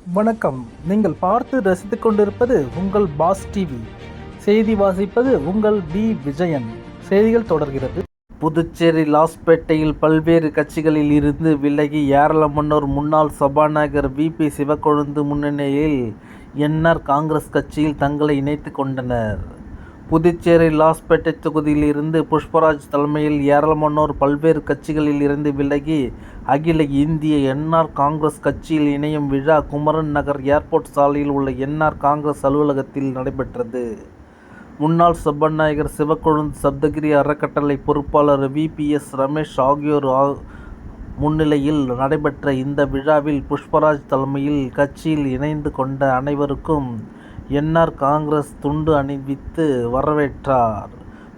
வணக்கம். நீங்கள் பார்த்து ரசித்துக் கொண்டிருப்பது உங்கள் பாஸ் டிவி. செய்தி வாசிப்பது உங்கள் பி. விஜயன். செய்திகள் தொடர்கிறது. புதுச்சேரி லாஸ்பேட்டையில் பல்வேறு கட்சிகளில் இருந்து விலகி ஏராளமானோர் முன்னாள் சபாநாயகர் வி. சிவக்கொழுந்து முன்னிலையில் என்.ஆர். காங்கிரஸ் கட்சியில் தங்களை இணைத்துக் கொண்டனர். புதுச்சேரி லாஸ்பேட்டை தொகுதியில் இருந்து புஷ்பராஜ் தலைமையில் ஏராளமானோர் பல்வேறு கட்சிகளில் இருந்து விலகி அகில இந்திய என்.ஆர். காங்கிரஸ் கட்சியில் இணையும் விழா குமரன் நகர் ஏர்போர்ட் சாலையில் உள்ள என்.ஆர். காங்கிரஸ் அலுவலகத்தில் நடைபெற்றது. முன்னாள் சபாநாயகர் சிவக்கொழுந்து, சப்தகிரி அறக்கட்டளை பொறுப்பாளர் வி.எஸ். ரமேஷ் ஆகியோர் முன்னிலையில் நடைபெற்ற இந்த விழாவில் புஷ்பராஜ் தலைமையில் கட்சியில் இணைந்து கொண்ட அனைவருக்கும் என்.ஆர். காங்கிரஸ் துண்டு அணிவித்து வரவேற்றார்.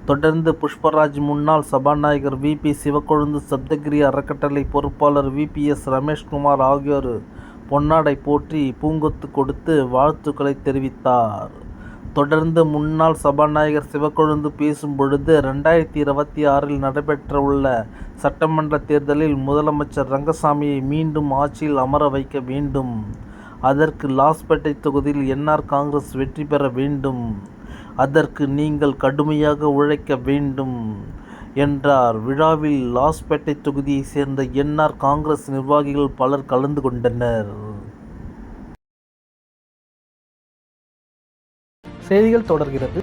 தொடர்ந்து புஷ்பராஜ், முன்னாள் சபாநாயகர் வி. சிவக்கொழுந்து, சப்தகிரி அறக்கட்டளை பொறுப்பாளர் வி.எஸ். ரமேஷ்குமார் ஆகியோர் பொன்னாடை போற்றி பூங்கொத்து கொடுத்து வாழ்த்துக்களை தெரிவித்தார். தொடர்ந்து முன்னாள் சபாநாயகர் சிவக்கொழுந்து பேசும் பொழுது, 2026 நடைபெறவுள்ள சட்டமன்ற தேர்தலில் முதலமைச்சர் ரங்கசாமியை மீண்டும் ஆட்சியில் அமர வைக்க வேண்டும். அதற்கு லாஸ்பேட்டை தொகுதியில் என்.ஆர். காங்கிரஸ் வெற்றி பெற வேண்டும். அதற்கு நீங்கள் கடுமையாக உழைக்க வேண்டும் என்றார். விழாவில் லாஸ்பேட்டை தொகுதியை சேர்ந்த என்.ஆர். காங்கிரஸ் நிர்வாகிகள் பலர் கலந்து கொண்டனர். செய்திகள் தொடர்கிறது.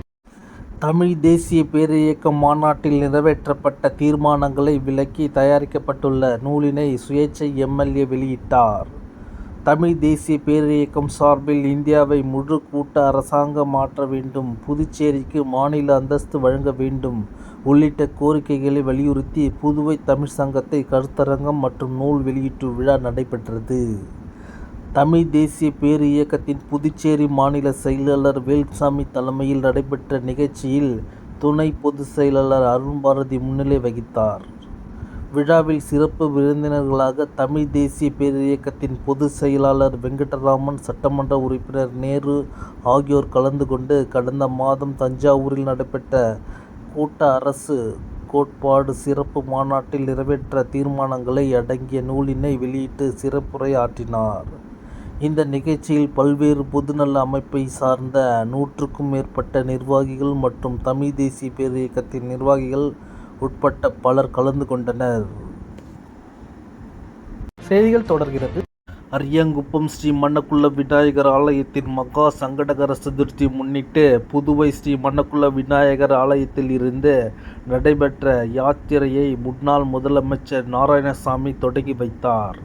தமிழ் தேசிய பேரியக்க மாநாட்டில் நிறைவேற்றப்பட்ட தீர்மானங்களை விளக்கி தயாரிக்கப்பட்டுள்ள நூலினை சுயேட்சை எம்.எல்.ஏ. வெளியிட்டார். தமிழ் தேசிய பேரியக்கம் சார்பில் இந்தியாவை முழு கூட்ட அரசாங்க மாற்ற வேண்டும், புதுச்சேரிக்கு மாநில அந்தஸ்து வழங்க வேண்டும் உள்ளிட்ட கோரிக்கைகளை வலியுறுத்தி புதுவை தமிழ் சங்கத்தை கருத்தரங்கம் மற்றும் நூல் வெளியீட்டு விழா நடைபெற்றது. தமிழ் தேசிய பேரியக்கத்தின் புதுச்சேரி மாநில செயலாளர் வேல்சாமி தலைமையில் நடைபெற்ற நிகழ்ச்சியில் துணை பொதுச் செயலாளர் அருண்பாரதி முன்னிலை வகித்தார். விழாவில் சிறப்பு விருந்தினர்களாக தமிழ் தேசிய பேரியக்கத்தின் பொதுச் செயலாளர் வெங்கடராமன், சட்டமன்ற உறுப்பினர் நேரு ஆகியோர் கலந்து கொண்டு கடந்த மாதம் தஞ்சாவூரில் நடைபெற்ற கூட்ட அரசு கோட்பாடு சிறப்பு மாநாட்டில் நிறைவேற்ற தீர்மானங்களை அடங்கிய நூலினை வெளியிட்டு சிறப்புரை ஆற்றினார். இந்த நிகழ்ச்சியில் பல்வேறு பொதுநல அமைப்பை சார்ந்த 100க்கும் மேற்பட்ட நிர்வாகிகள் மற்றும் தமிழ் தேசிய பேரியக்கத்தின் நிர்வாகிகள் உட்பட்ட பலர் கலந்து கொண்டனர். செய்திகள் தொடர்கிறது. அரியாங்குப்பம் ஸ்ரீ மன்னக்குள விநாயகர் ஆலயத்தின் மகா சங்கடகர சதுர்த்தி முன்னிட்டு புதுவை ஸ்ரீ மன்னக்குள விநாயகர் ஆலயத்தில் இருந்து நடைபெற்ற யாத்திரையை முன்னாள் முதலமைச்சர் நாராயணசாமி தொடங்கி வைத்தார்.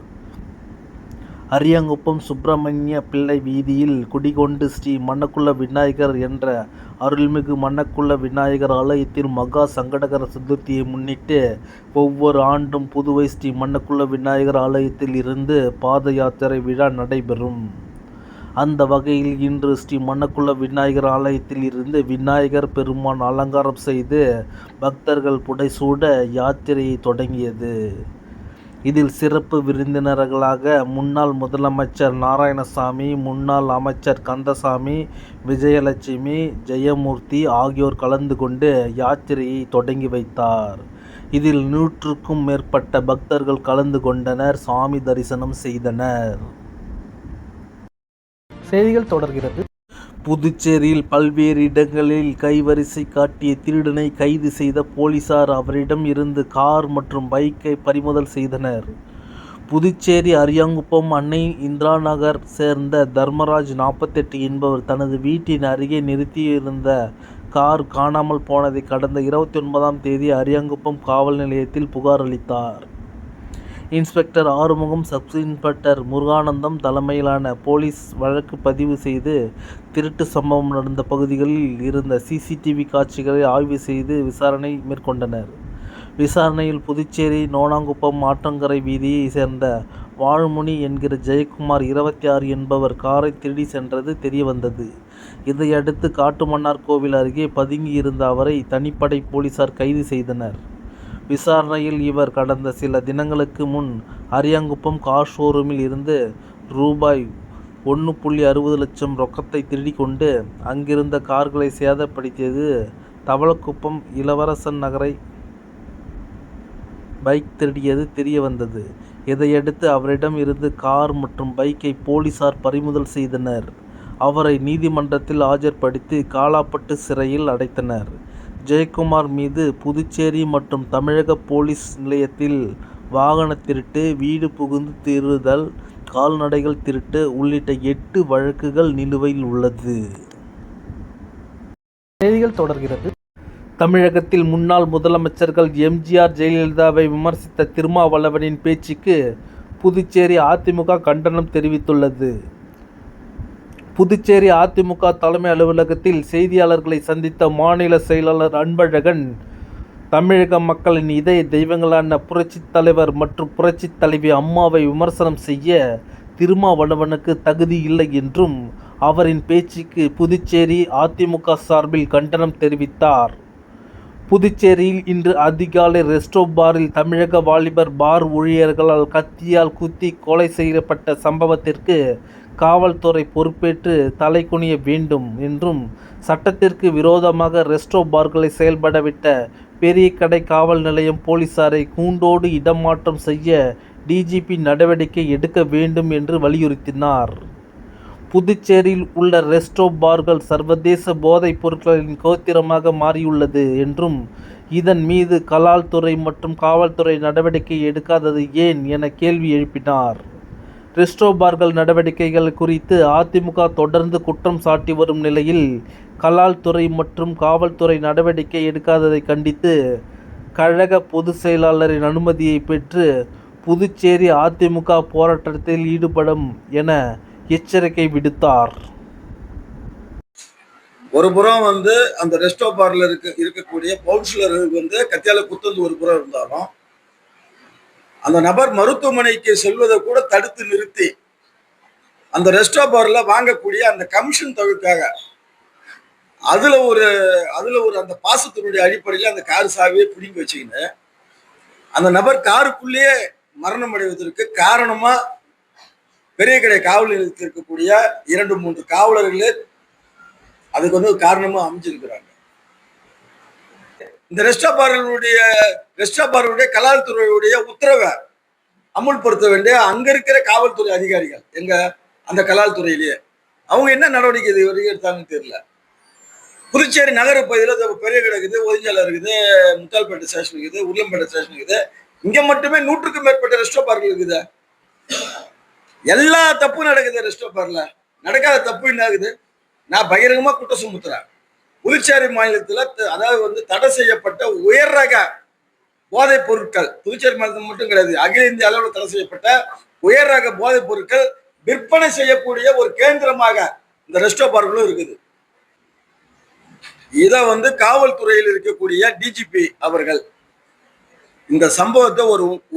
அரியாங்குப்பம் சுப்பிரமணிய பிள்ளை வீதியில் குடிகொண்டு ஸ்ரீ மன்னக்குள விநாயகர் என்ற அருள்மிகு மன்னக்குள விநாயகர் ஆலயத்தில் மகா சங்கடகர சதுர்த்தியை முன்னிட்டு ஒவ்வொரு ஆண்டும் புதுவை ஸ்ரீ மன்னக்குள விநாயகர் ஆலயத்தில் இருந்து பாத யாத்திரை விழா நடைபெறும். அந்த வகையில் இன்று ஸ்ரீ மன்னக்குள விநாயகர் ஆலயத்தில் இருந்து விநாயகர் பெருமான் அலங்காரம் செய்து பக்தர்கள் புடைசூட யாத்திரையை தொடங்கியது. இதில் சிறப்பு விருந்தினர்களாக முன்னாள் முதலமைச்சர் நாராயணசாமி, முன்னாள் அமைச்சர் கந்தசாமி, விஜயலட்சுமி, ஜெயமூர்த்தி ஆகியோர் கலந்து கொண்டு யாத்திரையை தொடங்கி வைத்தார். இதில் 100க்கும் மேற்பட்ட பக்தர்கள் கலந்து கொண்டனர், சாமி தரிசனம் செய்தனர். செய்திகள் தொடர்கிறது. புதுச்சேரியில் பல்வேறு இடங்களில் கைவரிசை காட்டிய திருடனை கைது செய்த போலீசார் அவரிடம் இருந்து கார் மற்றும் பைக்கை பறிமுதல் செய்தனர். புதுச்சேரி அரியாங்குப்பம் அன்னை இந்திரா நகர் சேர்ந்த தர்மராஜ் 48 என்பவர் தனது வீட்டின் அருகே நிறுத்தியிருந்த கார் காணாமல் போனதை கடந்த 29ஆம் தேதி அரியாங்குப்பம் காவல் நிலையத்தில் புகார் அளித்தார். Inspector Arumugam, sub inspector Muruganandam தலைமையிலான போலீஸ் வழக்கு பதிவு செய்து திருட்டு சம்பவம் நடந்த பகுதிகளில் இருந்த சிசிடிவி காட்சிகளை ஆய்வு செய்து விசாரணை மேற்கொண்டனர். விசாரணையில் புதுச்சேரி நோனாங்குப்பம் ஆற்றங்கரை வீதியை சேர்ந்த வாழ்முனி என்கிற ஜெயக்குமார் 26 என்பவர் காரை திருடி சென்றது தெரியவந்தது. இதையடுத்து காட்டுமன்னார் கோவில் அருகே பதுங்கி இருந்த அவரை தனிப்படை போலீசார் கைது செய்தனர். விசாரணையில் இவர் கடந்த சில தினங்களுக்கு முன் அரியாங்குப்பம் கார் ஷோரூமில் இருந்து ரூபாய் 1.60 லட்சம் ரொக்கத்தை திருடி கொண்டு அங்கிருந்த கார்களை சேதப்படுத்தியது. தவளக்குப்பம் இளவரசன் நகரை பைக் திருடியது தெரியவந்தது. இதையடுத்து அவரிடம் இருந்து கார் மற்றும் பைக்கை போலீசார் பறிமுதல் செய்தனர். அவரை நீதிமன்றத்தில் ஆஜர்படுத்தி காலாப்பட்டு சிறையில் அடைத்தனர். ஜெயக்குமார் மீது புதுச்சேரி மற்றும் தமிழக போலீஸ் நிலையத்தில் வாகன திருட்டு, வீடு புகுந்து திருடுதல், கால்நடைகள் திருட்டு உள்ளிட்ட 8 வழக்குகள் நிலுவையில் உள்ளது. செய்திகள் தொடர்கிறது. தமிழகத்தில் முன்னாள் முதலமைச்சர்கள் எம்.ஜி.ஆர்., ஜெயலலிதாவை விமர்சித்த திருமாவளவனின் பேச்சுக்கு புதுச்சேரி அதிமுக கண்டனம் தெரிவித்துள்ளது. புதுச்சேரி அதிமுக தலைமை அலுவலகத்தில் செய்தியாளர்களை சந்தித்த மாநில செயலாளர் அன்பழகன், தமிழக மக்களின் இதய தெய்வங்களான புரட்சித் தலைவர் மற்றும் புரட்சித் தலைவி அம்மாவை விமர்சனம் செய்ய திருமாவளவனுக்கு தகுதி இல்லை என்றும் அவரின் பேச்சுக்கு புதுச்சேரி அதிமுக சார்பில் கண்டனம் தெரிவித்தார். புதுச்சேரியில் இன்று அதிகாலை ரெஸ்டோ பாரில் தமிழக வாலிபர் பார் ஊழியர்களால் கத்தியால் குத்தி கொலை செய்யப்பட்ட சம்பவத்திற்கு காவல்துறை பொறுப்பேற்று தலைகுனிய வேண்டும் என்றும், சட்டத்திற்கு விரோதமாக ரெஸ்டோ பார்களை செயல்படவிட்ட பெரியகடை காவல் நிலையம் போலீசாரை கூண்டோடு இடமாற்றம் செய்ய டிஜிபி நடவடிக்கை எடுக்க வேண்டும் என்று வலியுறுத்தினார். புதுச்சேரியில் உள்ள ரெஸ்டோ பார்கள் சர்வதேச போதைப் பொருட்களின் கோத்திரமாக மாறியுள்ளது என்றும், இதன் மீது கலால்துறை மற்றும் காவல்துறை நடவடிக்கை எடுக்காதது ஏன் என கேள்வி எழுப்பினார். ரெஸ்டோ பார்கள் நடவடிக்கைகள் குறித்து அதிமுக தொடர்ந்து குற்றம் சாட்டி வரும் நிலையில், கலால்துறை மற்றும் காவல்துறை நடவடிக்கை எடுக்காததை கண்டித்து கழக பொதுச் செயலாளரின் அனுமதியை பெற்று புதுச்சேரி அதிமுக போராட்டத்தில் ஈடுபடும் என எச்சரிக்கை விடுத்தார். ஒரு புறம் அந்த ரெஸ்டோ பார்ல இருக்கக்கூடிய கவுன்சிலருக்கு கத்தியால குத்தந்து ஒரு புறம் இருந்தாலும், அந்த நபர் மருத்துவமனைக்கு செல்வதை கூட தடுத்து நிறுத்தி அந்த ரெஸ்டோ பார்ல வாங்கக்கூடிய அந்த கமிஷன் தொகைக்காக அதுல ஒரு அந்த பாசத்தினுடைய அடிப்படையில் அந்த கார் சாவியை பிடிங்கி வச்சுக்கின்னு அந்த நபர் காருக்குள்ளேயே மரணம் அடைவதற்கு காரணமா பெரியகடை காவல் நிலையத்தில் இருக்கக்கூடிய 2-3 காவலர்களே அதுக்கு காரணமா அமைஞ்சிருக்கிறாங்க. இந்த ரெஸ்டோ பார்களுடைய கலால்துறையுடைய உத்தரவை அமுல்படுத்த வேண்டிய அங்க இருக்கிற காவல்துறை அதிகாரிகள் எங்க அந்த கலால்துறையிலேயே அவங்க என்ன நடவடிக்கை எடுத்தாங்கன்னு தெரியல. புதுச்சேரி நகர பகுதியில் பெரியகடை இருக்குது, ஒதிஞ்சாலை இருக்குது, முத்தால்பேட்டை ஸ்டேஷன் இருக்குது, உருளம்பேட்டை ஸ்டேஷன் இருக்குது. இங்க மட்டுமே 100க்கும் மேற்பட்ட ரெஸ்டோ பார்கள் இருக்குது. எல்லா தப்பும் நடக்குது. ரெஸ்டோ பார்ல நடக்காத தப்பு என்ன ஆகுது? நான் பகிரங்கமா குற்றம் சுமத்துறேன். புதுச்சேரி மாநிலத்துல அதாவது தடை செய்யப்பட்ட உயர் ரக போதைப் பொருட்கள், புதுச்சேரி மாநிலத்தில் மட்டும் கிடையாது, அகில இந்திய அளவில் தடை செய்யப்பட்ட உயர் ரக போதைப் பொருட்கள் விற்பனை செய்யக்கூடிய ஒரு கேந்திரமாக இந்த ரெஸ்டோ பார்களும் இருக்குது. இத காவல்துறையில் இருக்கக்கூடிய டிஜிபி அவர்கள் இந்த சம்பவத்தை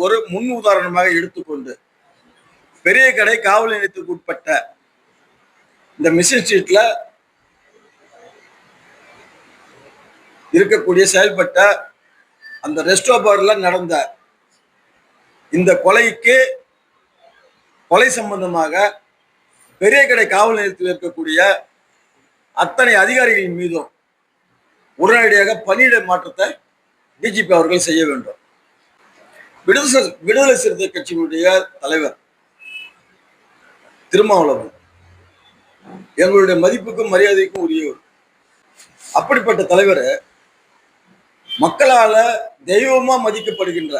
ஒரு முன் உதாரணமாக எடுத்துக்கொண்டு பெரியகடை காவல் நிலையத்துக்கு உட்பட்ட இந்த மிஷின் ஸ்ட்ரீட்ல இருக்கக்கூடிய செயல்பட்ட அந்த ரெஸ்டோ பார்ல நடந்த இந்த கொலை சம்பந்தமாக பெரியகடை காவல் நிலையத்தில் இருக்கக்கூடிய அத்தனை அதிகாரிகளின் மீதும் உடனடியாக பணியிட மாற்றத்தை டிஜிபி அவர்கள் செய்ய வேண்டும். விடுதலை சிறுத்தை கட்சியினுடைய தலைவர் திருமாவளவன் எங்களுடைய மதிப்புக்கும் மரியாதைக்கும் உரியவர். அப்படிப்பட்ட தலைவர் மக்களால தெய்வமா மதிக்கப்படுகின்ற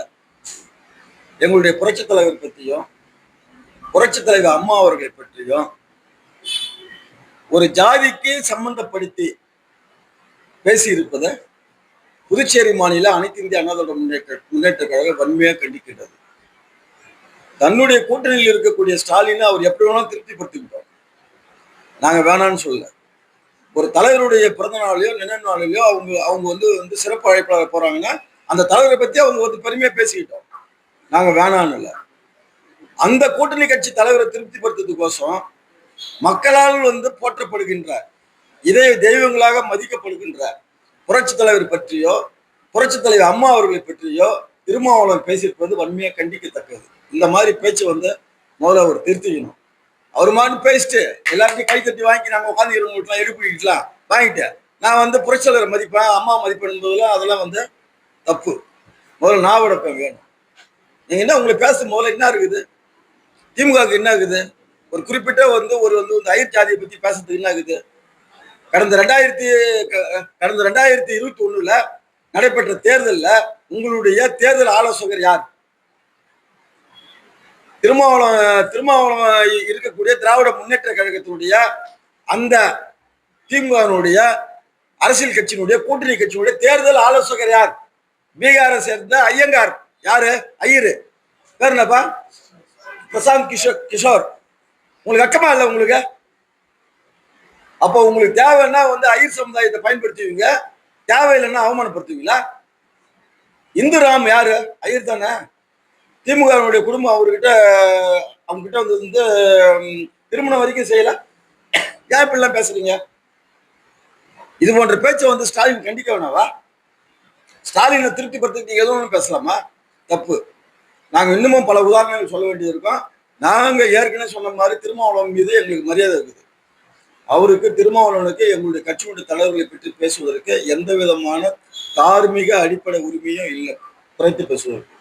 எங்களுடைய புரட்சி தலைவர் பற்றியும் புரட்சி தலைவர் அம்மா அவர்களை பற்றியும் ஒரு ஜாதிக்கு சம்பந்தப்படுத்தி பேசியிருப்பதை புதுச்சேரி மாநில அனைத்து இந்திய அண்ணா திராவிட முன்னேற்ற கழகம் வன்மையாக கண்டிக்கின்றது. தன்னுடைய கூட்டணியில் இருக்கக்கூடிய ஸ்டாலினை அவர் எப்படி வேணாலும் திருப்திப்படுத்திக்கிட்டோம். நாங்க வேணான்னு சொல்ல. ஒரு தலைவருடைய பிறந்த நாளையோ நினைவு நாளிலையோ அவங்க சிறப்பு அழைப்பாளர் போறாங்கன்னா அந்த தலைவரை பத்தி அவங்க பெருமையா பேசிக்கிட்டோம். நாங்க வேணான்னு இல்லை. அந்த கூட்டணி கட்சி தலைவரை திருப்திப்படுத்துறதுக்கோசம் மக்களால் போற்றப்படுகின்ற இதய தெய்வங்களாக மதிக்கப்படுகின்ற புரட்சி தலைவர் பற்றியோ புரட்சி தலைவர் அம்மா அவர்களை பற்றியோ திருமாவளவன் பேசியிருப்பது வன்மையா கண்டிக்கத்தக்கது. இந்த மாதிரி பேச்சு முதல்ல அவர் திருத்திக்கணும். அவர் மாதிரி பேசிட்டு எல்லாத்தையும் கைத்தட்டி வாங்கி நாங்கள் உட்காந்து இருக்கலாம் எழுப்பிக்கலாம் வாங்கிட்டு நான் புரட்சி தலைவர் மதிப்பேன் அம்மா மதிப்பேன் என்பதெல்லாம் அதெல்லாம் தப்பு. முதல்ல நாவடக்கம் வேணும். நீங்க என்ன உங்களுக்கு பேசும் போல என்ன இருக்குது? திமுகவுக்கு என்ன இருக்குது? ஒரு குறிப்பிட்ட ஒரு ஐயர் ஜாதியை பத்தி பேசுறதுக்கு என்ன இருக்குது? கடந்த 2021 நடைபெற்ற தேர்தலில் உங்களுடைய தேர்தல் ஆலோசகர் யார்? திருமாவளம் இருக்கக்கூடிய திராவிட முன்னேற்ற கழகத்தினுடைய அந்த திமுகவினுடைய அரசியல் கட்சியினுடைய கூட்டணி கட்சியினுடைய தேர்தல் ஆலோசகர் யார்? பீகாரை சேர்ந்த ஐயங்கார். யாரு? ஐயரு பேர் என்னப்பா? பிரசாந்த் கிஷோர். உங்களுக்கு அக்கமா இல்லை உங்களுக்கு? அப்போ உங்களுக்கு தேவைன்னா ஐயர் சமுதாயத்தை பயன்படுத்துவீங்க, தேவையில்லைன்னா அவமானப்படுத்துவீங்களா? இந்து ராம் யாரு? ஐயர் தானே. திமுகவினுடைய குடும்பம் அவங்க கிட்ட திருமணம் வரைக்கும் செய்யல. ஏன் இப்படிலாம் பேசுறீங்க? இது போன்ற பேச்சை ஸ்டாலின் கண்டிக்க வேணாவா? ஸ்டாலினை திருப்திப்படுத்த நீங்க எதுவும் பேசலாமா? தப்பு. நாங்க இன்னமும் பல உதாரணங்கள் சொல்ல வேண்டியது இருக்கோம். நாங்க ஏற்கனவே சொன்ன மாதிரி திருமாவளவன் மீது எங்களுக்கு மரியாதை இருக்குது. திருமாவளவனுக்கு எங்களுடைய கட்சியுடைய தலைவர்களை பற்றி பேசுவதற்கு எந்த விதமான தார்மீக அடிப்படை உரிமையும் இல்லை, குறைத்து பேசுவதற்கு.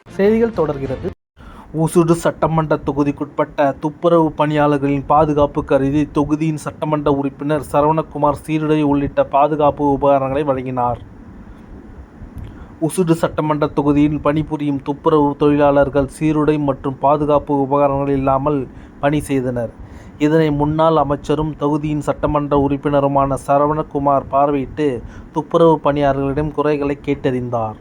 செய்திகள் தொடர்கிறது. ஊசுடு சட்டமன்ற தொகுதிக்குட்பட்ட துப்புரவு பணியாளர்களின் பாதுகாப்பு கருதி தொகுதியின் சட்டமன்ற உறுப்பினர் சரவணகுமார் சீருடை உள்ளிட்ட பாதுகாப்பு உபகரணங்களை வழங்கினார். ஊசுடு சட்டமன்ற தொகுதியில் பணிபுரியும் துப்புரவு தொழிலாளர்கள் சீருடை மற்றும் பாதுகாப்பு உபகரணங்கள் இல்லாமல் பணி செய்தனர். இதனை முன்னாள் அமைச்சரும் தொகுதியின் சட்டமன்ற உறுப்பினருமான சரவணகுமார் பார்வையிட்டு துப்புரவு பணியாளர்களிடம் குறைகளை கேட்டறிந்தார்.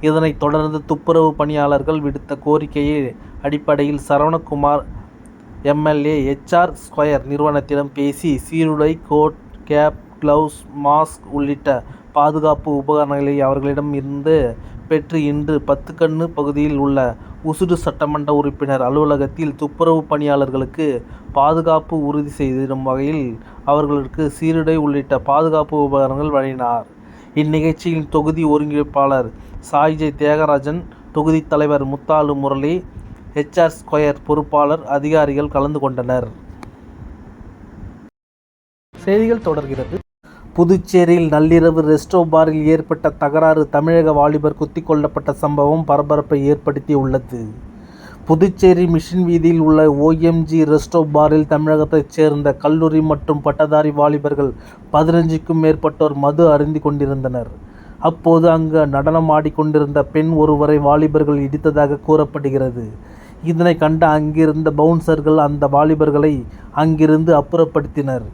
இதனைத் தொடர்ந்து துப்புரவு பணியாளர்கள் விடுத்த கோரிக்கையை அடிப்படையில் சரவணகுமார் எம்எல்ஏ HR ஸ்கொயர் நிறுவனத்திடம் பேசி சீருடை, கோட், கேப், கிளவுஸ், மாஸ்க் உள்ளிட்ட பாதுகாப்பு உபகரணங்களை அவர்களிடம் இருந்து பெற்று இன்று 10 கண்ணு பகுதியில் உள்ள ஊசுடு சட்டமன்ற உறுப்பினர் அலுவலகத்தில் துப்புரவு பணியாளர்களுக்கு பாதுகாப்பு உறுதி செய்திடும் வகையில் அவர்களுக்கு சீருடை உள்ளிட்ட பாதுகாப்பு உபகரணங்கள் வழங்கினார். இந்நிகழ்ச்சியில் தொகுதி ஒருங்கிணைப்பாளர் சாய்ஜே தியாகராஜன், தொகுதி தலைவர் முத்தாலு முரளி, HR ஸ்கொயர் பொறுப்பாளர், அதிகாரிகள் கலந்து கொண்டனர். செய்திகள் தொடர்கிறது. புதுச்சேரியில் நள்ளிரவு ரெஸ்டோ பாரில் ஏற்பட்ட தகராறு தமிழக வாலிபர் குத்திக் கொல்லப்பட்ட சம்பவம் பரபரப்பை ஏற்படுத்தியுள்ளது. புதுச்சேரி மிஷின் வீதியில் உள்ள OMG ரெஸ்டோ பாரில் தமிழகத்தைச் சேர்ந்த கல்லூரி மற்றும் பட்டதாரி வாலிபர்கள் 15க்கும் மேற்பட்டோர் மது அருந்தி கொண்டிருந்தனர். அப்போது அங்கு நடனம் ஆடிக்கொண்டிருந்த பெண் ஒருவரை வாலிபர்கள் இடித்ததாக கூறப்படுகிறது. இதனை கண்ட அங்கிருந்த பவுன்சர்கள் அந்த வாலிபர்களை அங்கிருந்து அப்புறப்படுத்தினர்.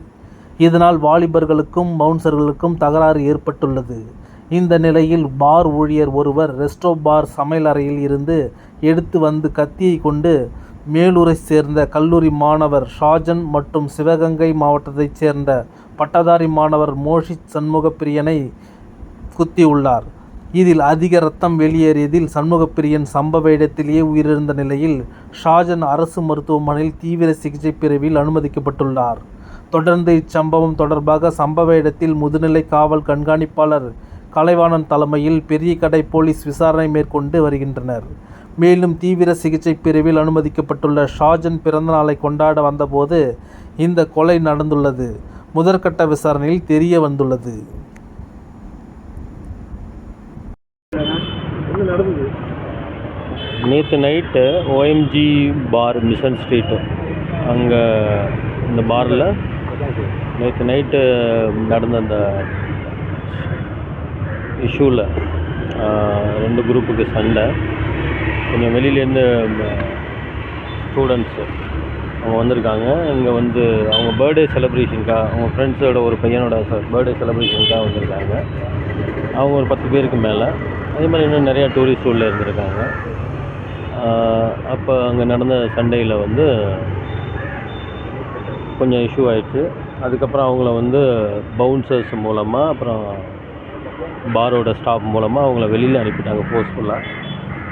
இதனால் வாலிபர்களுக்கும் பவுன்சர்களுக்கும் தகராறு ஏற்பட்டுள்ளது. இந்த நிலையில் பார் ஊழியர் ஒருவர் ரெஸ்டோ பார் சமையல் அறையில் இருந்து எடுத்து வந்து கத்தியை கொண்டு மேலூரை சேர்ந்த கல்லூரி மாணவர் ஷாஜன் மற்றும் சிவகங்கை மாவட்டத்தைச் சேர்ந்த பட்டதாரி மாணவர் மோஷித் சண்முகப்பிரியனை குத்தியுள்ளார். இதில் அதிக ரத்தம் வெளியேறியதில் சண்முகப்பிரியன் சம்பவ இடத்திலேயே உயிரிழந்த நிலையில் ஷாஜன் அரசு மருத்துவமனையில் தீவிர சிகிச்சை பிரிவில் அனுமதிக்கப்பட்டுள்ளார். தொடர்ந்து இச்சம்பவம் தொடர்பாக சம்பவ இடத்தில் முதுநிலை காவல் கண்காணிப்பாளர் கலைவாணன் தலைமையில் பெரிய கடை போலீஸ் விசாரணை மேற்கொண்டு வருகின்றனர். மேலும் தீவிர சிகிச்சை பிரிவில் அனுமதிக்கப்பட்டுள்ள ஷாஜன் பிறந்தநாளை கொண்டாட வந்தபோது இந்த கொலை நடந்துள்ளது முதற்கட்ட விசாரணையில் தெரிய வந்துள்ளது. நேற்று நைட்டு OMG பார் மிஷன் ஸ்ட்ரீட்டு அங்கே இந்த பாரில் நேற்று நைட்டு நடந்த அந்த இஷ்யூவில் 2 குரூப்புக்கு சண்டை. கொஞ்சம் வெளியிலேருந்து ஸ்டூடெண்ட்ஸு அவங்க வந்திருக்காங்க. இங்கே அவங்க பர்த்டே செலிப்ரேஷனுக்காக, அவங்க ஃப்ரெண்ட்ஸோட ஒரு பையனோட பர்த்டே செலிப்ரேஷனுக்காக வந்திருக்காங்க. அவங்க ஒரு 10 பேருக்கு மேலே. அதே மாதிரி இன்னும் நிறையா டூரிஸ்ட் உள்ளே இருந்திருக்காங்க. அப்போ அங்கே நடந்த சண்டையில் கொஞ்சம் இஷ்யூ ஆயிடுச்சு. அதுக்கப்புறம் அவங்கள பவுன்சர்ஸ் மூலமாக, அப்புறம் பாரோட ஸ்டாஃப் மூலமாக அவங்கள வெளியில் அனுப்பிட்டாங்க ஃபோர்ஸ்ஃபுல்லாக.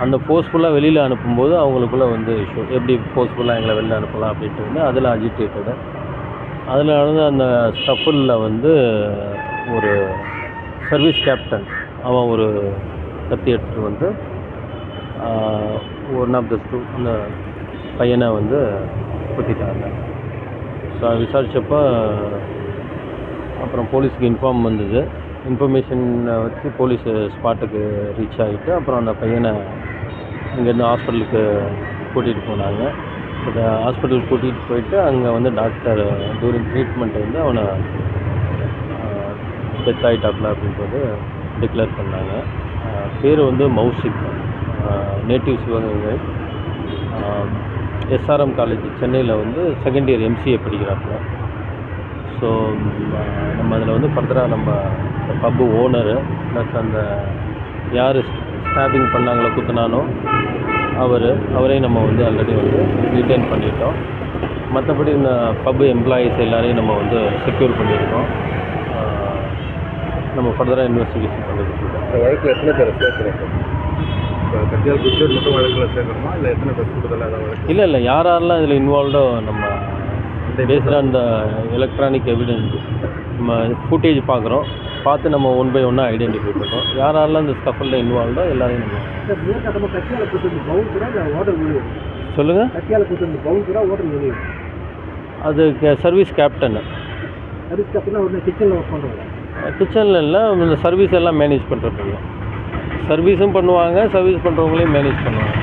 அந்த ஃபோர்ஸ்ஃபுல்லாக வெளியில் அனுப்பும்போது அவங்களுக்குள்ளே இஷ்யூ, எப்படி ஃபோர்ஸ்ஃபுல்லாக எங்களை வெளியில் அனுப்பலாம் அப்படின்ட்டு அதில் அஜிடேட்டடு. அதில் நடந்த அந்த ஸ்டஃபில் ஒரு சர்வீஸ் கேப்டன் அவன் ஒரு கத்தி எடுத்துகிட்டு ஒன் ஆஃப் த அந்த பையனை குத்திட்டாங்க. ஸோ அதை விசாரித்தப்போ அப்புறம் போலீஸுக்கு இன்ஃபார்ம் வந்தது. இன்ஃபர்மேஷன் வச்சு போலீஸ் ஸ்பாட்டுக்கு ரீச் ஆகிட்டு அப்புறம் அந்த பையனை இங்கேருந்து ஹாஸ்பிட்டலுக்கு கூட்டிகிட்டு போனாங்க. பட் ஹாஸ்பிட்டலுக்கு கூட்டிகிட்டு போயிட்டு அங்கே வந்து டாக்டர் டூரிங் ட்ரீட்மெண்ட் வந்து அவனை டெத் ஆகிட்டாப்ல அப்படின்றது டிக்ளேர் பண்ணாங்க. பேர் வந்து மௌசிக், நேட்டிவ் சிவகங்கை, எஸ்ஆர்எம் காலேஜ் சென்னையில் வந்து செகண்ட் இயர் எம்சிஏ படிக்கிறாப்புல. ஸோ நம்ம அதில் வந்து ஃபர்தராக நம்ம பப்பு ஓனரு ப்ளஸ் அந்த யார் ஸ்டாப்பிங் பண்ணாங்களோ குத்துனானோ அவரையும் நம்ம வந்து ஆல்ரெடி வந்து ரிட்டைன் பண்ணிட்டோம். மற்றபடி இந்த பப்பு எம்ப்ளாயீஸ் எல்லாரையும் நம்ம வந்து செக்யூர் பண்ணியிருக்கோம். நம்ம ஃபர்தராக இன்வெஸ்டிகேஷன் பண்ணிட்டு இருக்கோம். வழக்கில் எத்தனை பேர் சேர்க்குறோம்? கட்டியால் குற்றர் மட்டும் வழக்கில் சேர்க்கணுமா இல்லை எத்தனை பேர் கூடுதலாக ஏதாவது? இல்லை யாரெல்லாம் இதில் இன்வால்வ்டோ நம்ம based on the electronic evidence நம்ம ஃபுட்டேஜ் பார்த்து நம்ம ஒன் பை ஒன்னாக ஐடென்டிஃபை பண்ணுறோம். யாரெல்லாம் இந்த ஸ்கஃபலில் இன்வால்வ்டோ எல்லாரையும் நம்ம சொல்லுங்கள். அது சர்வீஸ் கேப்டன். கிச்சனில் இல்லை, இந்த சர்வீஸ் எல்லாம் மேனேஜ் பண்ணுறப்ப சர்வீஸும் பண்ணுவாங்க, சர்வீஸ் பண்ணுறவங்களையும் மேனேஜ் பண்ணுவாங்க.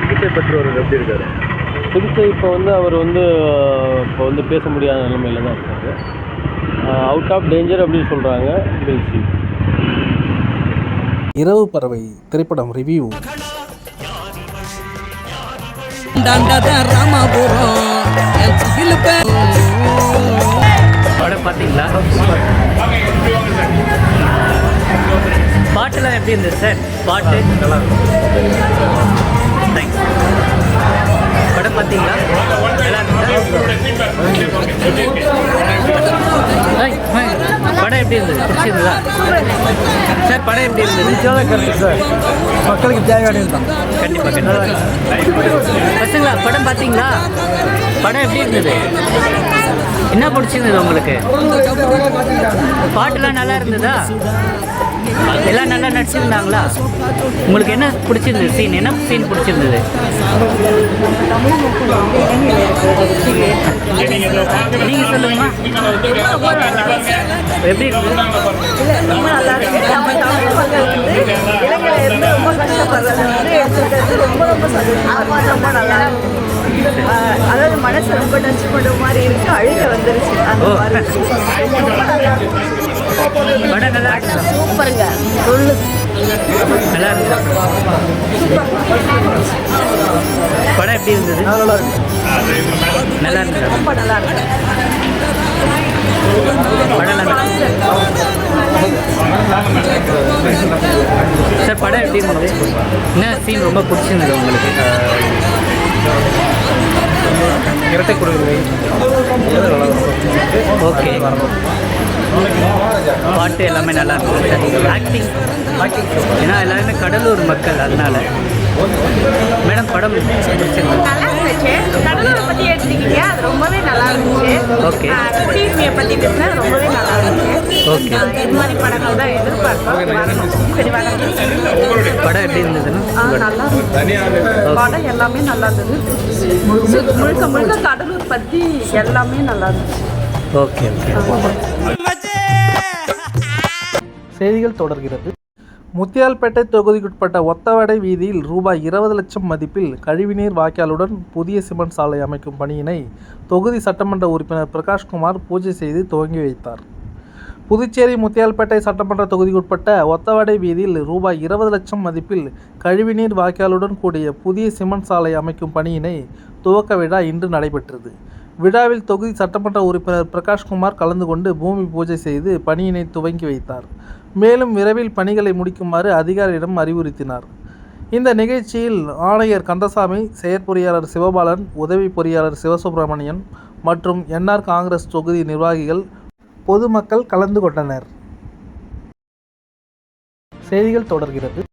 சிகிச்சை பெற்றவர் எப்படி இருக்காரு? சிகிச்சை இப்போ வந்து பேச முடியாத நிலைமையில் தான் இருக்காங்க. அவுட் ஆஃப் டேஞ்சர் அப்படின்னு சொல்கிறாங்க. இரவு பறவை திரைப்படம் ரிவ்யூ. படம் பார்த்தீங்களா? பாட்டெல்லாம் எப்படி இருந்தது சார்? பாட்டு நல்லா தேங்க்ஸ். படம் பார்த்தீங்களா? படம் எப்படி இருந்தது? பிடிச்சிருந்ததா சார்? படம் எப்படி இருந்தது? கரெக்ட் சார், மக்களுக்கு தேவையானது தான். கண்டிப்பாக பசங்களா படம் பார்த்தீங்களா? படம் எப்படி இருந்தது? என்ன பிடிச்சிருந்தது உங்களுக்கு? பாட்டுலாம் நல்லா இருந்ததா? எல்லாம் நல்லா நடிச்சிருந்தாங்களா? உங்களுக்கு என்ன பிடிச்சிருந்தது சீன்? என்ன சீன் பிடிச்சிருந்தது? நீங்கள் சொல்லுங்கம்மா, எப்படி இருந்தது? ரொம்ப நல்லா இருக்கு. நம்ம தமிழ் மக்கள் வந்து இலங்கையில இருந்து ரொம்ப கஷ்டப்படுறது வந்து எடுத்துக்கிறது ரொம்ப ரொம்ப நல்லா இருக்கு. அதாவது மனசு ரொம்ப டச் பண்ணுற மாதிரி இருக்கு. அழுக வந்துருச்சு அந்த மாதிரி. படம் நல்லா இருக்கு. சூப்பருங்க. சொல்லு நல்லா இருக்கு. படம் எப்படி இருந்தது? நல்லா இருக்கு. நல்லா இருக்கு. ரொம்ப நல்லா இருக்கு. படம் நல்லா சார். படம் எப்படி இருந்தது? என்ன சீன் ரொம்ப பிடிச்சிருந்தது உங்களுக்கு? இரட்டை கொடுக்குறது. ஓகே, பாட்டு எல்லாமே நல்லா இருக்கும். ஆக்டிங் ஏன்னா எல்லாருமே கடலூர் மக்கள், அதனால. மேடம் படம் பிடிச்சிருந்தது? நல்லா இருந்துச்சு. கடலூரை பற்றி எடுத்துக்கிட்டே அது ரொம்பவே நல்லா இருந்துச்சு. ஓகே. குடியுரிமையை பற்றி பேசினா ரொம்பவே நல்லா இருந்துச்சு. ஓகே. இது மாதிரி படங்கள் தான் எதிர்பார்ப்போம். சரி வணக்கம். படம் எப்படி இருந்ததுன்னா? நல்லா இருந்துச்சு. படம் எல்லாமே நல்லா இருந்தது. முழுக்க முழுக்க கடலூர் பற்றி எல்லாமே நல்லா இருந்துச்சு. ஓகே செய்திகள் தொடர்கிறது. முத்தியால்பேட்டை தொகுதிக்குட்பட்ட ஒத்தவடை வீதியில் ரூபாய் 20 லட்சம் மதிப்பில் கழிவுநீர் வாய்க்காலுடன் புதிய சிமெண்ட் சாலை அமைக்கும் பணியினை தொகுதி சட்டமன்ற உறுப்பினர் பிரகாஷ்குமார் பூஜை செய்து துவங்கி வைத்தார். புதுச்சேரி முத்தியால்பேட்டை சட்டமன்ற தொகுதிக்குட்பட்ட ஒத்தவடை வீதியில் ரூபாய் 20 லட்சம் மதிப்பில் கழிவுநீர் வாய்க்காலுடன் கூடிய புதிய சிமெண்ட் சாலை அமைக்கும் பணியினை துவக்க விழா இன்று நடைபெற்றது. விழாவில் தொகுதி சட்டமன்ற உறுப்பினர் பிரகாஷ்குமார் கலந்து கொண்டு பூமி பூஜை செய்து பணியினை துவங்கி வைத்தார். மேலும் விரைவில் பணிகளை முடிக்குமாறு அதிகாரியிடம் அறிவுறுத்தினார். இந்த நிகழ்ச்சியில் ஆணையர் கந்தசாமி, செயற்பொறியாளர் சிவபாலன், உதவி பொறியாளர் சிவசுப்பிரமணியன் மற்றும் என்ஆர் காங்கிரஸ் தொகுதி நிர்வாகிகள், பொதுமக்கள் கலந்து கொண்டனர். செய்திகள் தொடர்கிறது.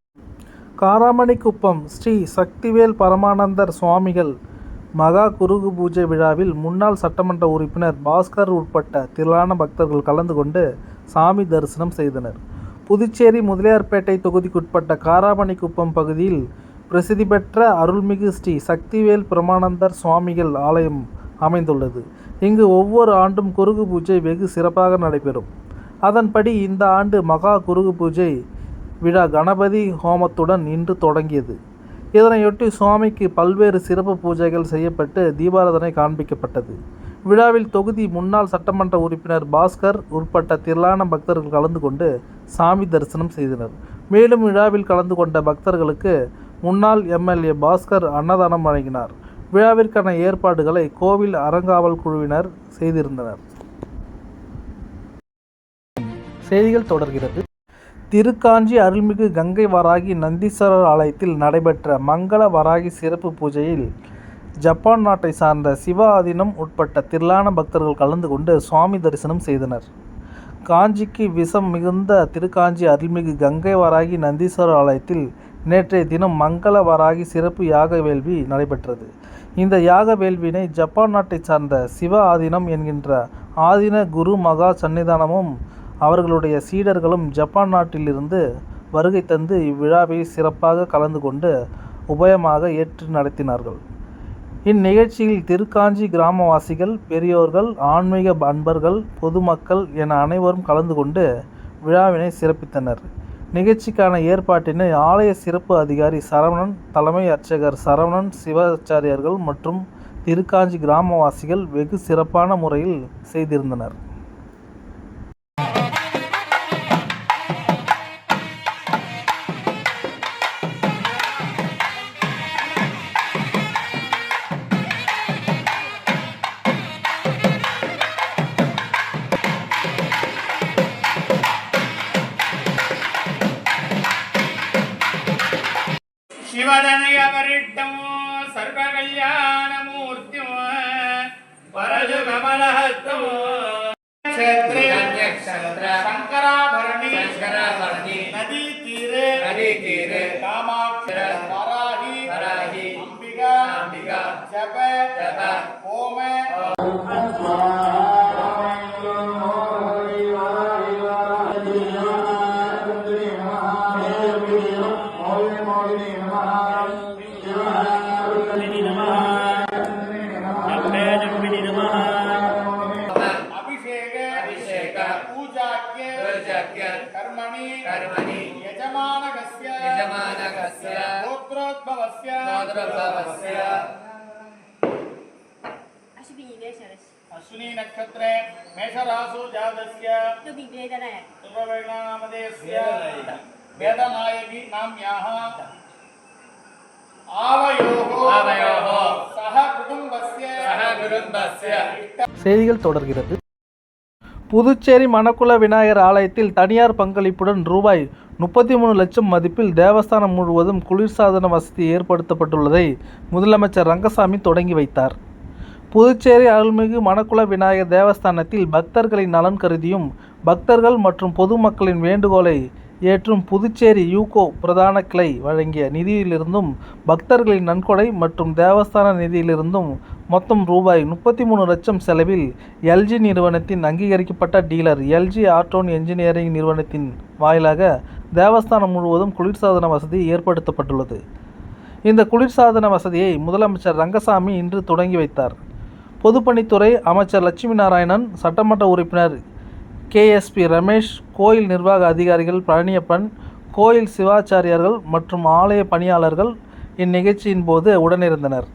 காராமணிக்குப்பம் ஸ்ரீ சக்திவேல் பரமானந்தர் சுவாமிகள் மகா குருகு பூஜை விழாவில் முன்னாள் சட்டமன்ற உறுப்பினர் பாஸ்கர் உட்பட்ட திரளான பக்தர்கள் கலந்து கொண்டு சாமி தரிசனம் செய்தனர். புதுச்சேரி முதலியார்பேட்டை தொகுதிக்குட்பட்ட காராமணிக்குப்பம் பகுதியில் பிரசித்தி பெற்ற அருள்மிகு ஸ்ரீ சக்திவேல் பிரமானந்தர் சுவாமிகள் ஆலயம் அமைந்துள்ளது. இங்கு ஒவ்வொரு ஆண்டும் குருகு பூஜை வெகு சிறப்பாக நடைபெறும். அதன்படி இந்த ஆண்டு மகா குருகு பூஜை விழா கணபதி ஹோமத்துடன் இன்று தொடங்கியது. இதனையொட்டி சுவாமிக்கு பல்வேறு சிறப்பு பூஜைகள் செய்யப்பட்டு தீபாராதனை காண்பிக்கப்பட்டது. விழாவில் தொகுதி முன்னாள் சட்டமன்ற உறுப்பினர் பாஸ்கர் உட்பட்ட திரளான பக்தர்கள் கலந்து கொண்டு சாமி தரிசனம் செய்தனர். மேலும் விழாவில் கலந்து கொண்ட பக்தர்களுக்கு முன்னாள் எம்எல்ஏ பாஸ்கர் அன்னதானம் வழங்கினார். விழாவிற்கான ஏற்பாடுகளை கோவில் அறங்காவல் குழுவினர் செய்திருந்தனர். செய்திகள் தொடர்கிறது. திருக்காஞ்சி அருள்மிகு கங்கை வராகி நந்தீஸ்வரர் ஆலயத்தில் நடைபெற்ற மங்கள வராகி சிறப்பு பூஜையில் ஜப்பான் நாட்டை சார்ந்த சிவ ஆதீனம் உட்பட்ட திரளான பக்தர்கள் கலந்து கொண்டு சுவாமி தரிசனம் செய்தனர். காஞ்சிக்கு விஷம் மிகுந்த திருக்காஞ்சி அருள்மிகு கங்கை வராகி நந்தீஸ்வரர் ஆலயத்தில் நேற்றைய தினம் மங்கள வராகி சிறப்பு யாக வேள்வி நடைபெற்றது. இந்த யாக வேள்வியினை ஜப்பான் நாட்டை சார்ந்த சிவ ஆதீனம் என்கின்ற ஆதீன குரு மகா சன்னிதானமும் அவர்களுடைய சீடர்களும் ஜப்பான் நாட்டிலிருந்து வருகை தந்து இவ்விழாவை சிறப்பாக கலந்து கொண்டு உபயமாக ஏற்று நடத்தினார்கள். இந்நிகழ்ச்சியில் திருக்காஞ்சி கிராமவாசிகள், பெரியோர்கள், ஆன்மீக அன்பர்கள், பொதுமக்கள் என அனைவரும் கலந்து கொண்டு விழாவினை சிறப்பித்தனர். நிகழ்ச்சிக்கான ஏற்பாட்டினை ஆலய சிறப்பு அதிகாரி சரவணன், தலைமை அர்ச்சகர் சரவணன், சிவாச்சாரியர்கள் மற்றும் திருக்காஞ்சி கிராமவாசிகள் வெகு சிறப்பான முறையில் செய்திருந்தனர். ಶಿವದನಯವರಿಟ್ಟಮೋ ಸರ್ವಕಲ್ಯಾಣಮೂರ್ತಿಮೋ ವರದು ಕಮಲಹಸ್ತಮೋ ಕ್ಷೇತ್ರ ಶಂಕರಾಭರಣಿ ನದಿ ತೀರೆ ಕಾಮಾಕ್ಷರ ವರಾಹಿ ಅಂಬಿಗಾ ಜಪ ಹೋಮ ಅಭಿಷೇಕ ಪೂಜಾಕ್ಯ ಕರ್ಮಣಿ ಯಜಮಾನಕಸ್ಯ ಗೋತ್ರೋದ್ಭವಸ್ಯ ಅಶ್ವಿನಿ ನಕ್ಷತ್ರೆ ಮೇಷರಾಸು ಜಾತಸ್ಯ ಶುಭವೇಳಾನಾಮಧೇಯಸ್ಯ ವೇದನಾಯಕಿ ನಾಮ್ಯಾಃ ஆவயோஹ சஹ குடும்பஸ்ய செய்திகள் தொடர்கிறது. புதுச்சேரி மணக்குள விநாயகர் ஆலயத்தில் தனியார் பங்களிப்புடன் ரூபாய் 33 லட்சம் மதிப்பில் தேவஸ்தானம் முழுவதும் குளிர்சாதன வசதி ஏற்படுத்தப்பட்டுள்ளதை முதலமைச்சர் ரங்கசாமி தொடங்கி வைத்தார். புதுச்சேரி அருள்மிகு மணக்குள விநாயகர் தேவஸ்தானத்தில் பக்தர்களின் நலன் கருதியும் பக்தர்கள் மற்றும் பொதுமக்களின் வேண்டுகோளை ஏற்றும் புதுச்சேரி யூகோ பிரதான கிளை வழங்கிய நிதியிலிருந்தும் பக்தர்களின் நன்கொடை மற்றும் தேவஸ்தான நிதியிலிருந்தும் மொத்தம் ரூபாய் 33 லட்சம் செலவில் எல்ஜி நிறுவனத்தின் அங்கீகரிக்கப்பட்ட டீலர் எல்ஜி ஆர்டோன் என்ஜினியரிங் நிறுவனத்தின் வாயிலாக தேவஸ்தானம் முழுவதும் குளிர்சாதன வசதி ஏற்படுத்தப்பட்டுள்ளது. இந்த குளிர்சாதன வசதியை முதலமைச்சர் ரங்கசாமி இன்று தொடங்கி வைத்தார். பொதுப்பணித்துறை அமைச்சர் லட்சுமி நாராயணன், சட்டமன்ற உறுப்பினர் கேஎஸ்பி ரமேஷ், கோயில் நிர்வாக அதிகாரிகள் பழனியப்பன், கோயில் சிவாச்சாரியர்கள் மற்றும் ஆலய பணியாளர்கள் இந்நிகழ்ச்சியின் போது உடனிருந்தனர்.